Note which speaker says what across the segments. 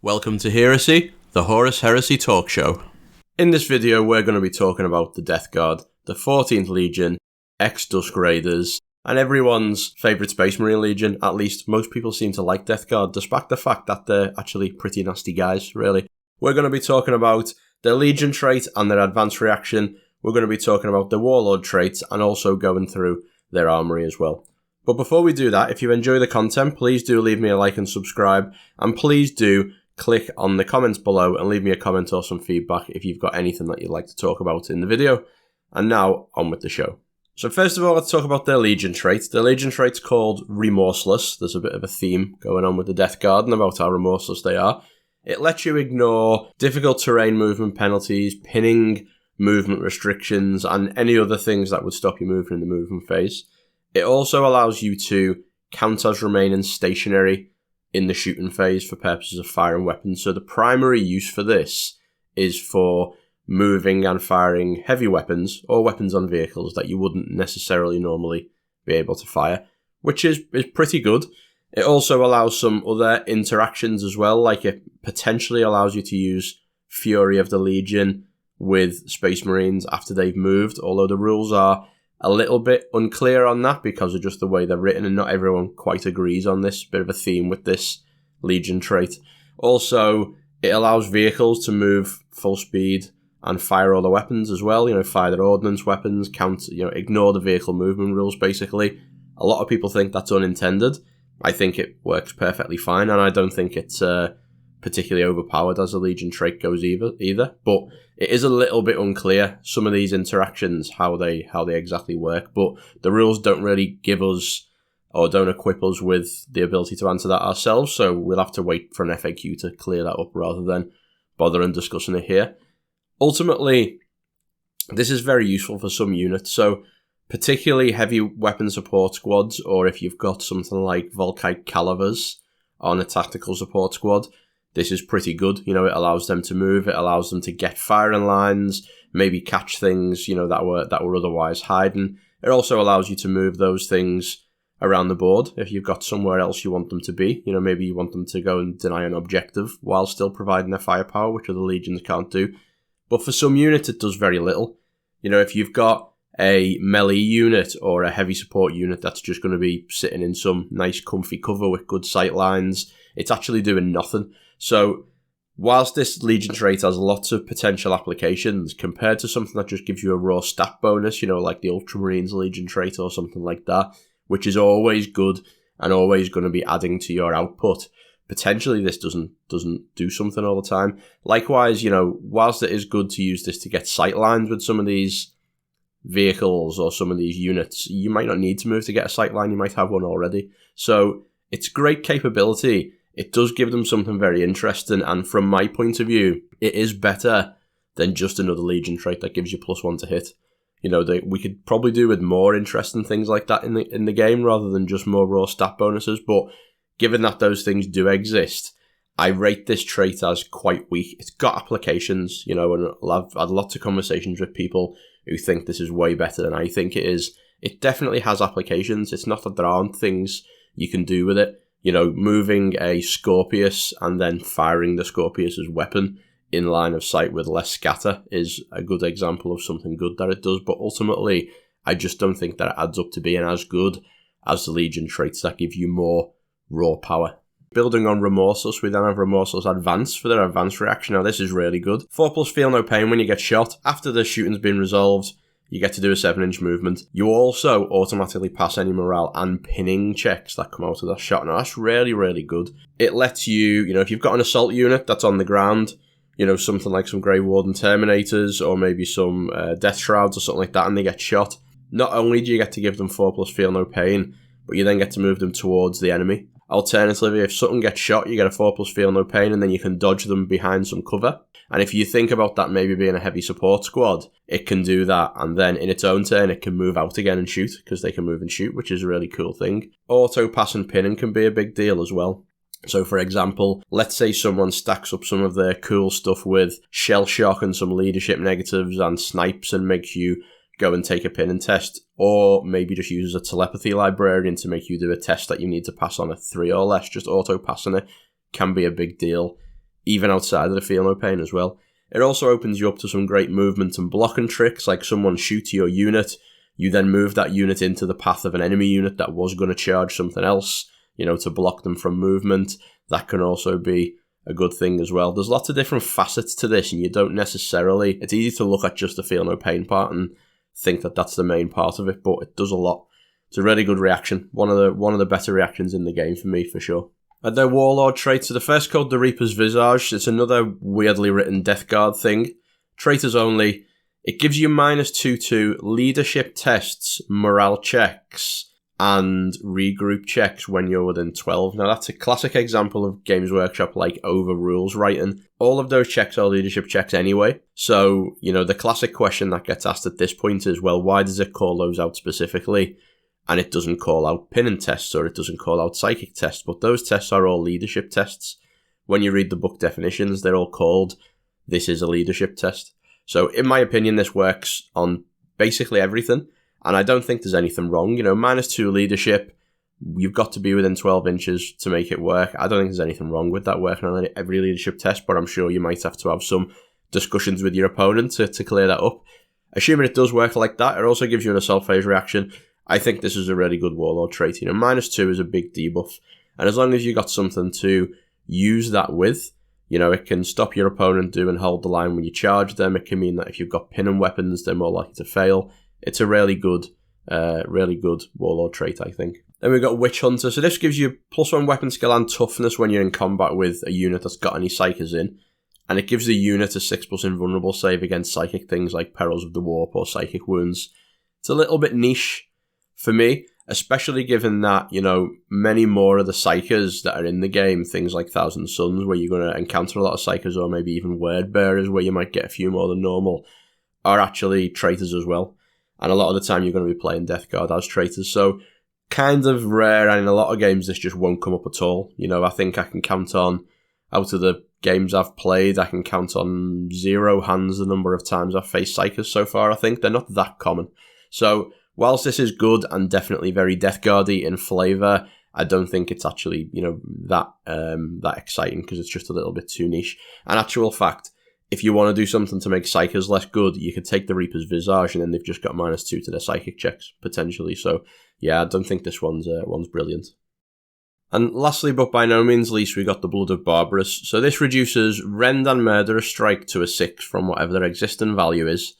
Speaker 1: Welcome to Heresy, the Horus Heresy talk show. In this video we're going to be talking about the Death Guard, the 14th Legion, ex-Dusk Raiders, and everyone's favourite Space Marine Legion. At least most people seem to like Death Guard, despite the fact that they're actually pretty nasty guys, really. We're going to be talking about their Legion trait and their advanced reaction. We're going to be talking about the Warlord traits and also going through their Armoury as well. But before we do that, if you enjoy the content, please do leave me a like and subscribe, and please do click on the comments below and leave me a comment or some feedback if you've got anything that you'd like to talk about in the video. And now, on with the show. So first of all, let's talk about their Legion trait. Their Legion trait's called Remorseless. There's a bit of a theme going on with the Death Guard and about how remorseless they are. It lets you ignore difficult terrain movement penalties, pinning, movement restrictions, and any other things that would stop you moving in the movement phase. It also allows you to count as remaining stationary in the shooting phase for purposes of firing weapons. So the primary use for this is for moving and firing heavy weapons or weapons on vehicles that you wouldn't necessarily normally be able to fire, which is pretty good. It also allows some other interactions as well, like it potentially allows you to use Fury of the Legion with Space Marines after they've moved, although the rules are a little bit unclear on that because of just the way they're written, and not everyone quite agrees on this. Bit of a theme with this Legion trait. Also, it allows vehicles to move full speed and fire all the weapons as well. Fire their ordnance weapons, ignore the vehicle movement rules, basically. A lot of people think that's unintended. I think it works perfectly fine, and I don't think it's particularly overpowered as a Legion trait goes either. But it is a little bit unclear, some of these interactions, how they exactly work. But the rules don't really give us or don't equip us with the ability to answer that ourselves, so we'll have to wait for an FAQ to clear that up rather than bother and discussing it here. Ultimately, this is very useful for some units, so particularly heavy weapon support squads, or if you've got something like Volkite Calivers on a tactical support squad, this is pretty good. It allows them to move, it allows them to get firing lines, maybe catch things, that were otherwise hiding. It also allows you to move those things around the board if you've got somewhere else you want them to be. Maybe you want them to go and deny an objective while still providing their firepower, which other legions can't do. But for some units, it does very little. If you've got a melee unit or a heavy support unit that's just going to be sitting in some nice comfy cover with good sight lines, it's actually doing nothing. So whilst this Legion trait has lots of potential applications, compared to something that just gives you a raw stat bonus, like the Ultramarines Legion trait or something like that, which is always good and always going to be adding to your output, potentially this doesn't do something all the time. Likewise, whilst it is good to use this to get sight lines with some of these vehicles or some of these units, you might not need to move to get a sight line, you might have one already. So it's great capability. It does give them something very interesting, and from my point of view, it is better than just another Legion trait that gives you +1 to hit. We could probably do with more interesting things like that in the game rather than just more raw stat bonuses, but given that those things do exist, I rate this trait as quite weak. It's got applications, and I've had lots of conversations with people who think this is way better than I think it is. It definitely has applications. It's not that there aren't things you can do with it. Moving a Scorpius and then firing the Scorpius's weapon in line of sight with less scatter is a good example of something good that it does, but ultimately, I just don't think that it adds up to being as good as the Legion traits that give you more raw power. Building on Remorseless, we then have Remorseless Advance for their advanced reaction. Now, this is really good. 4+ feel no pain when you get shot. After the shooting's been resolved, you get to do a 7-inch movement. You also automatically pass any morale and pinning checks that come out of that shot. Now, that's really, really good. It lets you, if you've got an assault unit that's on the ground, something like some Grey Warden Terminators or maybe some Death Shrouds or something like that, and they get shot, not only do you get to give them 4+ feel no pain, but you then get to move them towards the enemy. Alternatively, if something gets shot, you get a 4+ feel no pain, and then you can dodge them behind some cover. And if you think about that maybe being a heavy support squad, it can do that, and then in its own turn, it can move out again and shoot, because they can move and shoot, which is a really cool thing. Auto pass and pinning can be a big deal as well. So, for example, let's say someone stacks up some of their cool stuff with shell shock and some leadership negatives and snipes and makes you go and take a pin and test, or maybe just uses a telepathy librarian to make you do a test that you need to pass on a 3 or less. Just auto passing it can be a big deal even outside of the Feel No Pain as well. It also opens you up to some great movement and blocking tricks, like someone shoots your unit, you then move that unit into the path of an enemy unit that was going to charge something else, to block them from movement. That can also be a good thing as well. There's lots of different facets to this, and you don't necessarily... It's easy to look at just the Feel No Pain part and think that that's the main part of it, but it does a lot. It's a really good reaction. One of the better reactions in the game for me, for sure. Their Warlord Traits. So the first called the Reaper's Visage. It's another weirdly written Death Guard thing. Traitors only. It gives you -2 to leadership tests, morale checks, and regroup checks when you're within 12. Now that's a classic example of Games Workshop like over rules writing. All of those checks are leadership checks anyway. So, the classic question that gets asked at this point is, well, why does it call those out specifically? And it doesn't call out pinning tests, or it doesn't call out psychic tests, but those tests are all leadership tests. When you read the book definitions, they're all called, this is a leadership test. So in my opinion, this works on basically everything. And I don't think there's anything wrong. -2 leadership, you've got to be within 12 inches to make it work. I don't think there's anything wrong with that working on every leadership test, but I'm sure you might have to have some discussions with your opponent to clear that up. Assuming it does work like that, it also gives you an assault phase reaction. I think this is a really good Warlord trait. -2 is a big debuff. And as long as you got something to use that with, it can stop your opponent doing hold the line when you charge them. It can mean that if you've got pinning weapons, they're more likely to fail. It's a really good Warlord trait, I think. Then we've got Witch Hunter. So this gives you +1 weapon skill and toughness when you're in combat with a unit that's got any psychers in. And it gives the unit a 6+ invulnerable save against psychic things like Perils of the Warp or Psychic Wounds. It's a little bit niche for me, especially given that, many more of the psychers that are in the game, things like Thousand Suns, where you're going to encounter a lot of psychers, or maybe even Word Bearers, where you might get a few more than normal, are actually traitors as well. And a lot of the time you're going to be playing Death Guard as traitors. So kind of rare, and in a lot of games this just won't come up at all. I think I can count on, out of the games I've played, I can count on 0 hands the number of times I've faced psychers so far, I think. They're not that common. So whilst this is good and definitely very Death Guard-y in flavour, I don't think it's actually, that exciting, because it's just a little bit too niche. An actual fact, if you want to do something to make psychers less good, you could take the Reaper's Visage, and then they've just got -2 to their psychic checks, potentially. So, yeah, I don't think this one's brilliant. And lastly, but by no means least, we got the Blood of Barbarous. So this reduces Rend and Murderous Strike to a 6 from whatever their existing value is.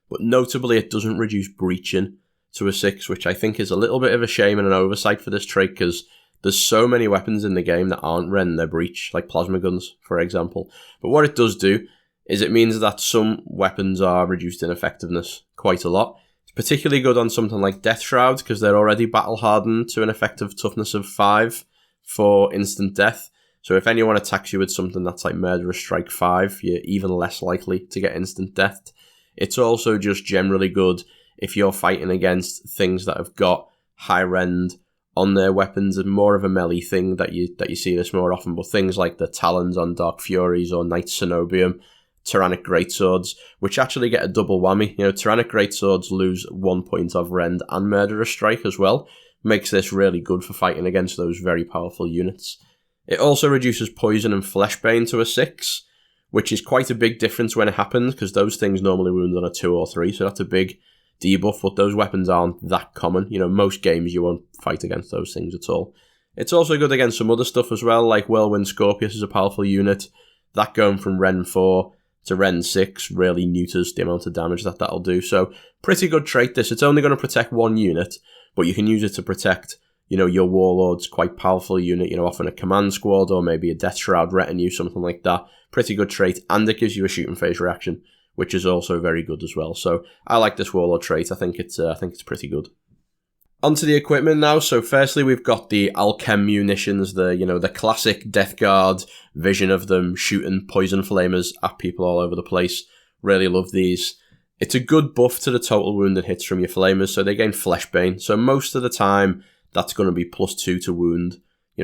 Speaker 1: But notably, it doesn't reduce Breaching to a 6, which I think is a little bit of a shame and an oversight for this trait, because there's so many weapons in the game that aren't Rend, they're Breach, like plasma guns, for example. But what it does do is it means that some weapons are reduced in effectiveness quite a lot. It's particularly good on something like Death Shrouds, because they're already battle-hardened to an effective toughness of 5 for instant death. So if anyone attacks you with something that's like Murderous Strike 5, you're even less likely to get instant death. It's also just generally good if you're fighting against things that have got high rend on their weapons, and more of a melee thing that you see this more often. But things like the Talons on Dark Furies or Knight Cenobium, Tyrannic Greatswords, which actually get a double whammy. Tyrannic Greatswords lose 1 point of Rend and Murderous Strike as well. Makes this really good for fighting against those very powerful units. It also reduces Poison and Fleshbane to a 6, which is quite a big difference when it happens, because those things normally wound on a 2 or 3, so that's a big debuff, but those weapons aren't that common. Most games you won't fight against those things at all. It's also good against some other stuff as well, like Whirlwind Scorpius is a powerful unit. That going from Rend 4 to Rend 6 really neuters the amount of damage that'll do. So pretty good trait this. It's only going to protect one unit, but you can use it to protect, your Warlord's quite powerful unit, often a command squad or maybe a Death Shroud retinue, something like that. Pretty good trait, and it gives you a shooting phase reaction, which is also very good as well. So I like this Warlord trait. I think it's pretty good. Onto the equipment now. So firstly, we've got the Alchem Munitions, the classic Death Guard vision of them shooting poison flamers at people all over the place. Really love these. It's a good buff to the total wound and hits from your flamers, so they gain Fleshbane. So most of the time, that's going to be +2 to wound.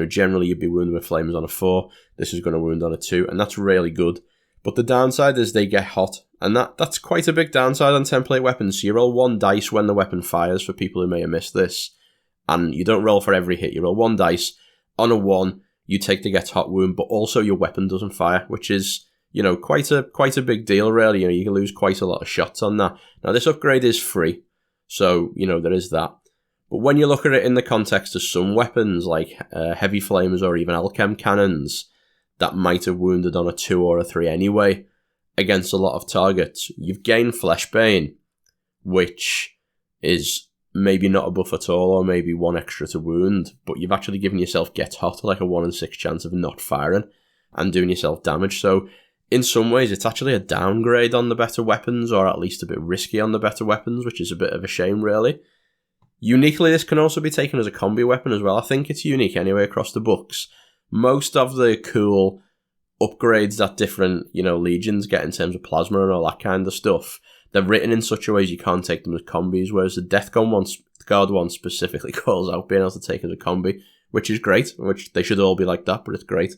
Speaker 1: Generally you'd be wounded with flamers on a 4. This is going to wound on a 2, and that's really good. But the downside is they get hot, and that's quite a big downside on template weapons. So you roll 1 dice when the weapon fires, for people who may have missed this, and you don't roll for every hit. You roll 1 dice. On a 1, you take the Gets Hot wound, but also your weapon doesn't fire, which is, you know, quite a big deal, really. You know, you can lose quite a lot of shots on that. Now, this upgrade is free, so, you know, there is that. But when you look at it in the context of some weapons, like heavy flamers or even Alchem cannons, that might have wounded on a 2 or a 3 anyway, against a lot of targets, you've gained Fleshbane, which is maybe not a buff at all, or maybe 1 extra to wound, but you've actually given yourself Get Hot, like a 1 in 6 chance of not firing and doing yourself damage. So in some ways, it's actually a downgrade on the better weapons, or at least a bit risky on the better weapons, which is a bit of a shame, really. Uniquely, this can also be taken as a combi weapon as well. I think it's unique anyway across the books. Most of the cool upgrades that different, you know, legions get in terms of plasma and all that kind of stuff, they're written in such a way you can't take them as combis, whereas the Death Guard one specifically calls out being able to take as a combi, which is great, which they should all be like that, but it's great.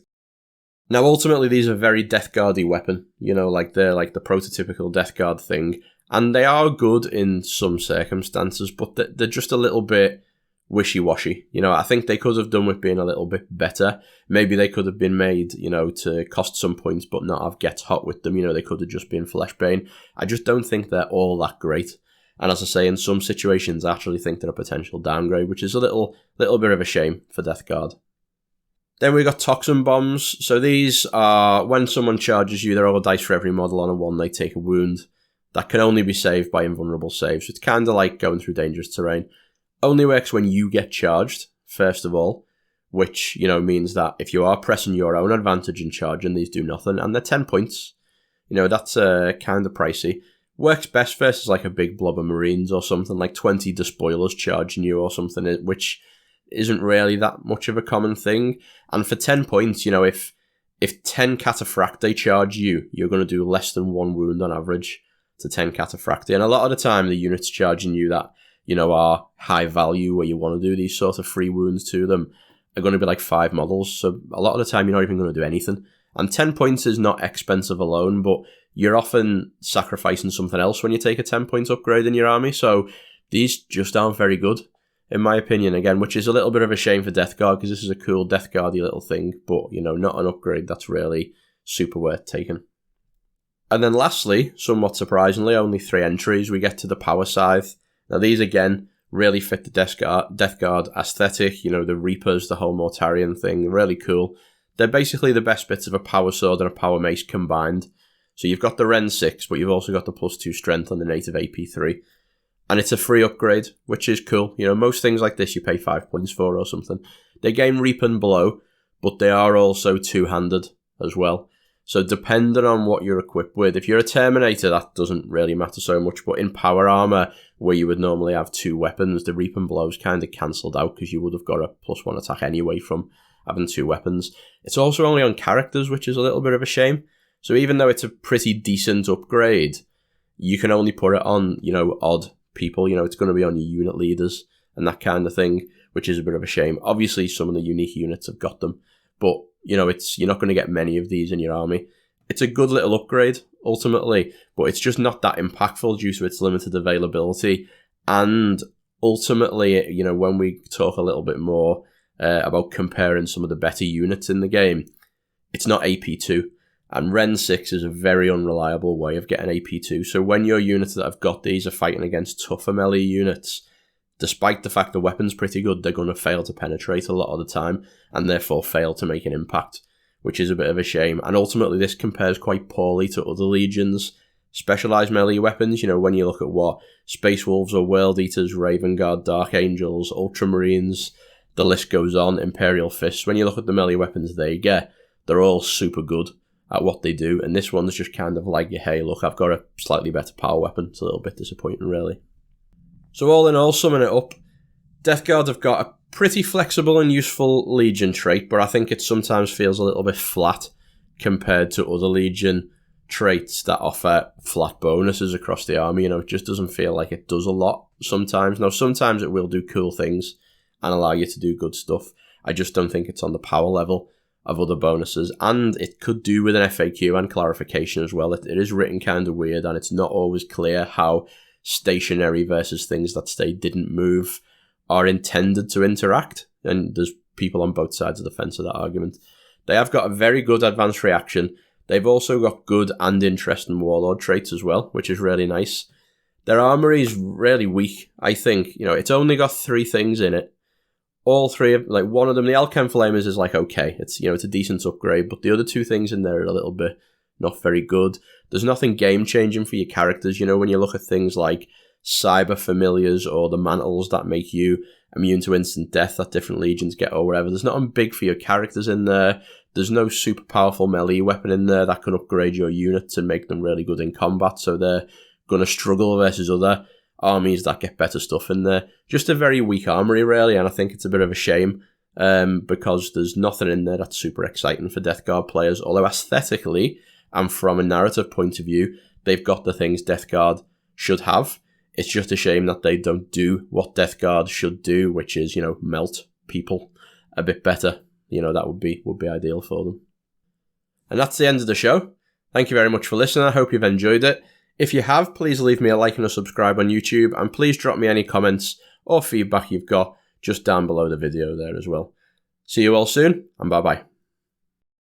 Speaker 1: Now, ultimately, these are very Death Guard-y weapon, you know, like they're like the prototypical Death Guard thing, and they are good in some circumstances, but they're just a little bit wishy-washy. You know, I think they could have done with being a little bit better. Maybe they could have been made, you know, to cost some points but not have Get Hot with them. You know, they could have just been Fleshbane. I just don't think they're all that great. And as I say, in some situations, I actually think they're a potential downgrade, which is a little bit of a shame for Death Guard. Then we got Toxin Bombs. So these are, when someone charges you, they roll a dice for every model on a 1, they take a wound. That can only be saved by invulnerable saves. It's kind of like going through dangerous terrain. Only works when you get charged, first of all, which, you know, means that if you are pressing your own advantage and charging, these do nothing, and they're 10 points. You know, that's kind of pricey. Works best versus like a big blob of Marines or something, like 20 despoilers charging you or something, which isn't really that much of a common thing. And for 10 points, you know, if 10 Cataphracti charge you, you're going to do less than 1 wound on average to 10 Cataphracti. And a lot of the time, the units charging you that, you know, are high value, where you want to do these sort of free wounds to them, are going to be like 5 models. So a lot of the time, you're not even going to do anything. And 10 points is not expensive alone, but you're often sacrificing something else when you take a 10 point upgrade in your army. So these just aren't very good, in my opinion, again, which is a little bit of a shame for Death Guard, because this is a cool Death Guard-y little thing, but, you know, not an upgrade that's really super worth taking. And then lastly, somewhat surprisingly, only 3 entries, we get to the Power Scythe. Now these, again, really fit the Death Guard aesthetic, you know, the Reapers, the whole Mortarion thing, really cool. They're basically the best bits of a Power Sword and a Power Mace combined. So you've got the Ren 6, but you've also got the +2 strength on the native AP3. And it's a free upgrade, which is cool. You know, most things like this you pay 5 points for or something. They gain Reap and Blow, but they are also two-handed as well. So depending on what you're equipped with, if you're a Terminator, that doesn't really matter so much. But in power armor, where you would normally have 2 weapons, the Reap and Blow's kind of cancelled out, because you would have got a +1 attack anyway from having 2 weapons. It's also only on characters, which is a little bit of a shame. So even though it's a pretty decent upgrade, you can only put it on, you know, odd people. You know, it's going to be on your unit leaders and that kind of thing, which is a bit of a shame. Obviously, some of the unique units have got them, but, you know, you're not going to get many of these in your army. It's a good little upgrade, ultimately, but it's just not that impactful due to its limited availability. And ultimately, you know, when we talk a little bit more about comparing some of the better units in the game, it's not AP2. And Ren 6 is a very unreliable way of getting AP2. So when your units that have got these are fighting against tougher melee units, despite the fact the weapon's pretty good, they're going to fail to penetrate a lot of the time, and therefore fail to make an impact, which is a bit of a shame. And ultimately, this compares quite poorly to other legions' specialised melee weapons. You know, when you look at what Space Wolves or World Eaters, Raven Guard, Dark Angels, Ultramarines, the list goes on, Imperial Fists, when you look at the melee weapons they get, they're all super good at what they do, and this one's just kind of like, hey, look, I've got a slightly better power weapon. It's a little bit disappointing, really. So all in all, summing it up, Death Guard have got a pretty flexible and useful Legion trait, but I think it sometimes feels a little bit flat compared to other Legion traits that offer flat bonuses across the army. You know, it just doesn't feel like it does a lot sometimes. Now, sometimes it will do cool things and allow you to do good stuff. I just don't think it's on the power level of other bonuses, and it could do with an FAQ and clarification as well. It is written kind of weird, and it's not always clear how stationary versus things that didn't move are intended to interact, and there's people on both sides of the fence of that argument. They have got a very good advanced reaction. They've also got good and interesting Warlord traits as well, which is really nice. Their armory is really weak, I think. You know, it's only got 3 things in it. All 3 of, like, one of them, the Alchem Flamers is like, okay, it's, you know, it's a decent upgrade, but the other 2 things in there are a little bit not very good. There's nothing game-changing for your characters. You know, when you look at things like Cyber Familiars or the Mantles that make you immune to instant death that different legions get or whatever, there's nothing big for your characters in there. There's no super powerful melee weapon in there that can upgrade your units and make them really good in combat, so they're going to struggle versus other armies that get better stuff in there. Just a very weak armory, really, and I think it's a bit of a shame because there's nothing in there that's super exciting for Death Guard players, although aesthetically and from a narrative point of view, they've got the things Death Guard should have. It's just a shame that they don't do what Death Guard should do, which is, you know, melt people a bit better. You know, that would be ideal for them. And that's the end of the show. Thank you very much for listening. I hope you've enjoyed it. If you have, please leave me a like and a subscribe on YouTube, and please drop me any comments or feedback you've got just down below the video there as well. See you all soon, and bye-bye.